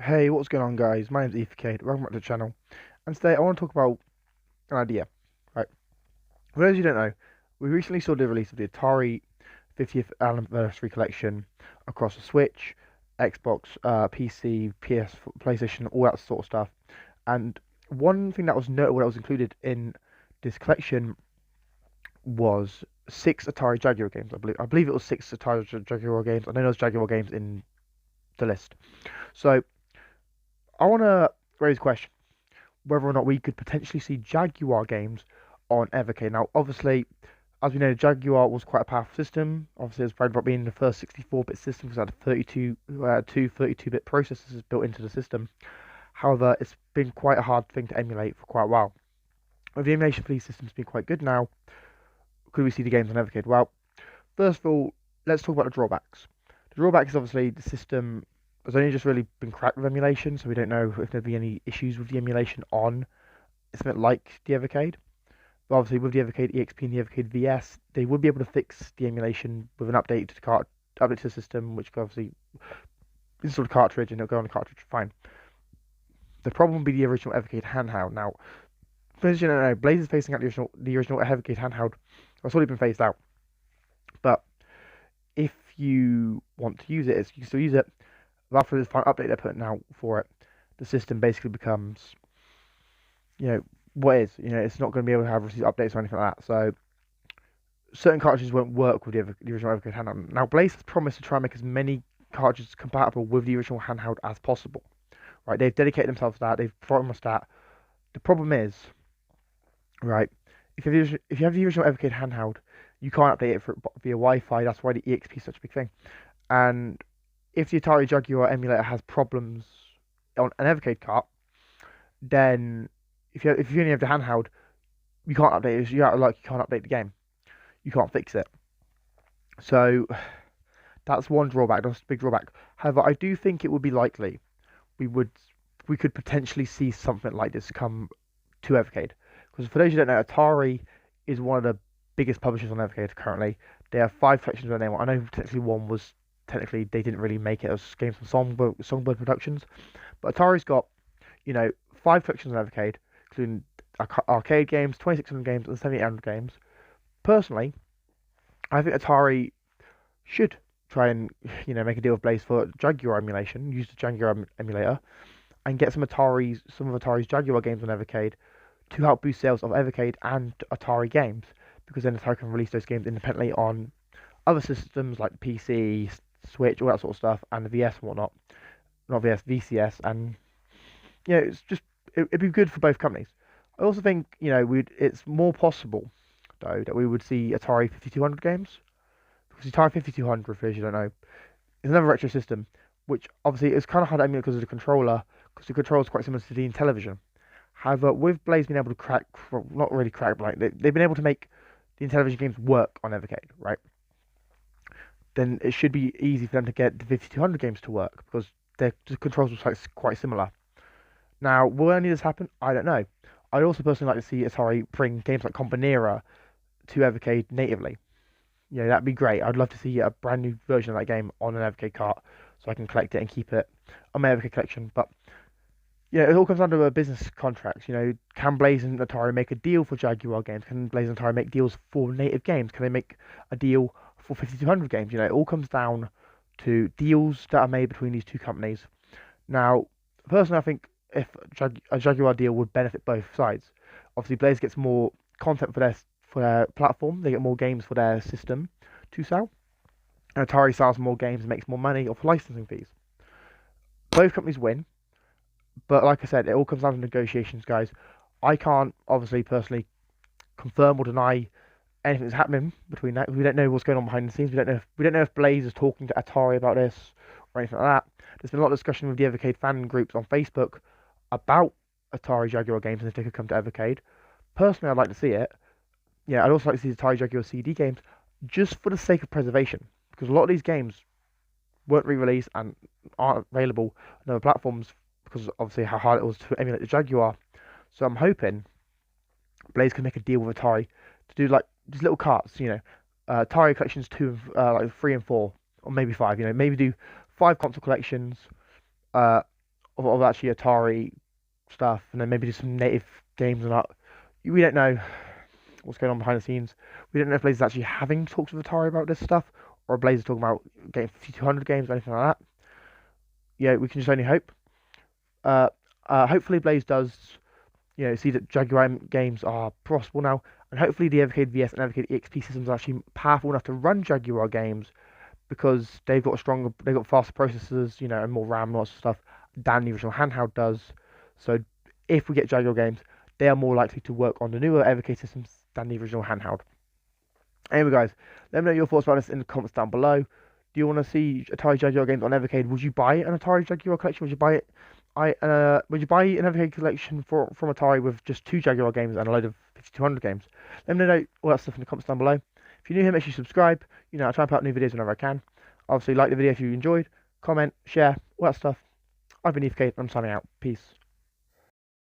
Hey, what's going on, guys? My name's Evercade. Welcome back to the channel. And today I want to talk about an idea. Right. For those who don't know, we recently saw the release of the Atari 50th Anniversary Collection across the Switch, Xbox, PC, PS, PlayStation, all that sort of stuff. And one thing that was notable that was included in this collection was six Atari Jaguar games. I believe it was six Atari Jaguar games. I know there's Jaguar games in the list. So I want to raise a question whether or not we could potentially see Jaguar games on Evercade. Now, obviously, as we know, Jaguar was quite a powerful system. Obviously, it was proud about being the first 64-bit system because it had 32-bit processors built into the system. However, it's been quite a hard thing to emulate for quite a while. With the emulation for these systems being quite good now, could we see the games on Evercade? Well, first of all, let's talk about the drawbacks. The drawback is obviously the system has only just really been cracked with emulation, so we don't know if there'll be any issues with the emulation on something like the Evercade. But obviously, with the Evercade EXP and the Evercade VS, they would be able to fix the emulation with an update to the system, which could obviously install the cartridge and it'll go on the cartridge fine. The problem would be the original Evercade handheld. Now, as you don't know, Blaze is phasing out the original Evercade handheld. It's already been phased out. But if you want to use it, you can still use it. But after this final update they're putting out for it, the system basically becomes, you know, what is. It's not going to be able to have receive updates or anything like that. So certain cartridges won't work with the original Evercade handheld. Now, Blaze has promised to try and make as many cartridges compatible with the original handheld as possible. Right? They've dedicated themselves to that. They've promised that. The problem is, right? If you have the original Evercade handheld, you can't update it via Wi-Fi. That's why the EXP is such a big thing. And if the Atari Jaguar emulator has problems on an Evercade cart, then if you only have the handheld, you can't update it. You can't update the game. You can't fix it. So that's one drawback. That's a big drawback. However, I do think it would be likely we would we could potentially see something like this come to Evercade. Because for those who don't know, Atari is one of the biggest publishers on Evercade currently. They have five collections of their name. I know technically one was technically they didn't really make it as games from Songbird Productions, but Atari's got five collections on Evercade, including arcade games, 2600 games, and 7800 games. Personally, I think Atari should try and make a deal with Blaze for Jaguar emulation, use the Jaguar emulator, and get some of Atari's Jaguar games on Evercade to help boost sales of Evercade and Atari games, because then Atari can release those games independently on other systems like PC, Switch, all that sort of stuff, and the VS and whatnot. Not VS, VCS, and it'd be good for both companies. I also think it's more possible though that we would see Atari 5200 games, because Atari 5200, for those you don't know, is another retro system, which obviously is kind of hard to emulate because of the controller, because the controller is quite similar to the Intellivision. However, with Blaze being able to crack, well, not really crack, but like they've been able to make the Intellivision games work on Evercade, right? Then it should be easy for them to get the 5200 games to work because the controls were quite similar. Now, will any of this happen? I don't know. I'd also personally like to see Atari bring games like Combinera to Evercade natively. That'd be great. I'd love to see a brand new version of that game on an Evercade cart so I can collect it and keep it on my Evercade collection. But it all comes down to a business contracts. Can Blaze and Atari make a deal for Jaguar games? Can Blaze and Atari make deals for native games? Can they make a deal for 5200 games? It all comes down to deals that are made between these two companies. Now, personally, I think if a Jaguar deal would benefit both sides. Obviously, Blaze gets more content for their platform. They get more games for their system to sell. And Atari sells more games and makes more money off licensing fees. Both companies win. But like I said, it all comes down to negotiations, guys. I can't obviously personally confirm or deny anything that's happening between that. We don't know what's going on behind the scenes. We don't know if Blaze is talking to Atari about this or anything like that. There's been a lot of discussion with the Evercade fan groups on Facebook about Atari Jaguar games and if they could come to Evercade. Personally, I'd like to see it. Yeah, I'd also like to see the Atari Jaguar CD games just for the sake of preservation, because a lot of these games weren't re-released and aren't available on other platforms because obviously how hard it was to emulate the Jaguar. So I'm hoping Blaze can make a deal with Atari to do like these little carts, Atari collections 3 and 4, or maybe 5. Maybe do 5 console collections, uh, of actually Atari stuff, and then maybe just some native games and that. We don't know what's going on behind the scenes. We don't know if Blaze is actually having talks with Atari about this stuff, or Blaze is talking about getting 5200 games or anything like that. Yeah, we can just only hope. Uh, Hopefully Blaze does, see that Jaguar games are possible now, and hopefully the Evercade VS and Evercade EXP systems are actually powerful enough to run Jaguar games because they've got faster processors, and more RAM and lots of stuff than the original handheld does. So if we get Jaguar games, they are more likely to work on the newer Evercade systems than the original handheld. Anyway, guys, let me know your thoughts about this in the comments down below. Do you want to see Atari Jaguar games on Evercade? Would you buy an Atari Jaguar collection? Would you buy it? Would you buy an Evercade collection from Atari with just 2 Jaguar games and a load of 5200 games? Let me know all that stuff in the comments down below. If you're new here, make sure you subscribe. I try and put out new videos whenever I can. Obviously, like the video if you enjoyed. Comment, share, all that stuff. I've been Evercade, and I'm signing out. Peace.